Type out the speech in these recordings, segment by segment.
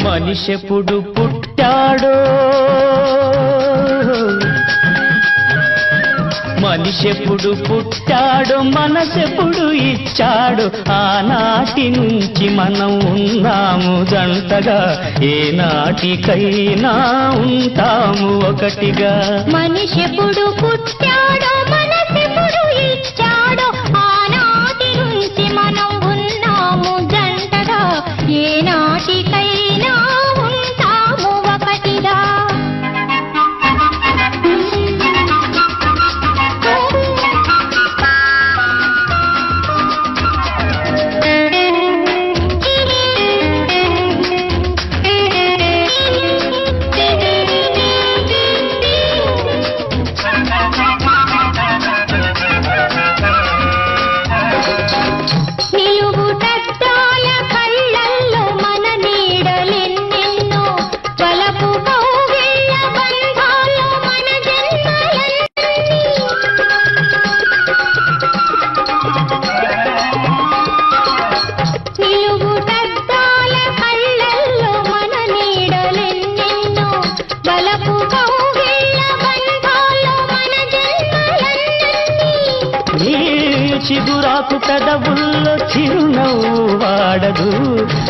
మనిషెప్పుడు పుట్టాడో మనిషెప్పుడు పుట్టాడో మనసెప్పుడు ఇచ్చాడు ఆనాటి నుంచి మనం ఉన్నాము జంటగా ఏనాటికైనా ఉంటాము ఒకటిగా మనిషెప్పుడు పుట్టాడో మనసెప్పుడు ఇచ్చాడో ఆనాటి నుంచి మనం ఉన్నాము జంటగా ఏనాటికైనా ఉంటాము ఒకటిగా చిగురాకు పెదవుల్లో చిరునవ్వు వాడదు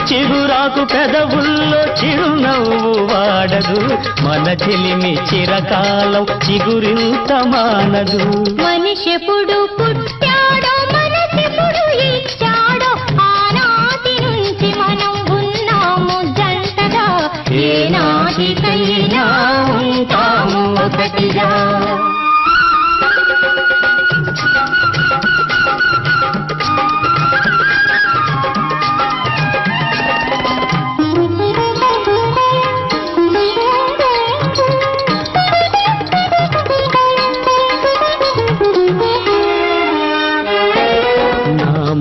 చిగురాకు పెదవుల్లో చిరునవ్వు వాడదు మన చెలిమి చిరకాలం చిగురింత మానదు మనిషెప్పుడు పుట్టాడో మనసెప్పుడు ఇచ్చాడో ఆనాటి నుంచి మనం ఉన్నాము జంటగా ఏనాటికైనా ఉంటాము ఒకటిగా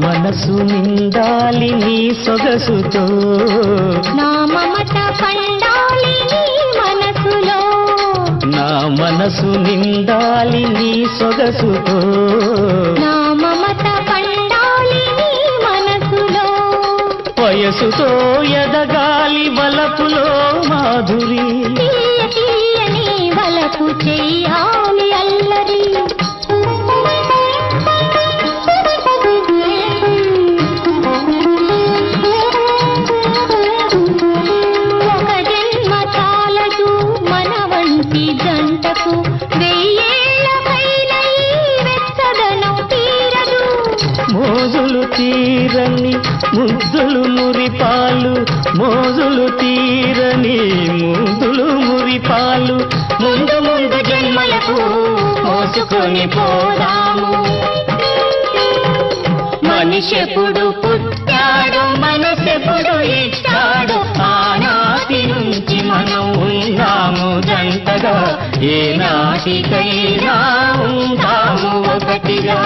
మనసు నిండాలి నీ సొగసుతో నా మమత పండాలి నీ మనసులో నా మనసు నిండాలి నీ సొగసుతో నా మమత పండాలి నీ మనసులో వయసుతో ఎదగాలి వలపులో మాధురి తీయ తీయని వలపు చెయ్యాలి అల్లరి జంటకు వెయ్యేళ్ళకైనా ఈ వెచ్చదనం తీరదు మోజులు తీరని ముద్దులు మురిపాలు మోజులు తీరని ముద్దులు మురిపాలు ముందు ముందు జన్మలకు మోసుకొని పోదాము మనిషెప్పుడు పుట్టాడు మనసెప్పుడు ఇచ్చాడు ఆనాటి నుంచి మనం ఉన్నాము జంటగా ఏనాటికైనా ఉంటాము ఒకటిగా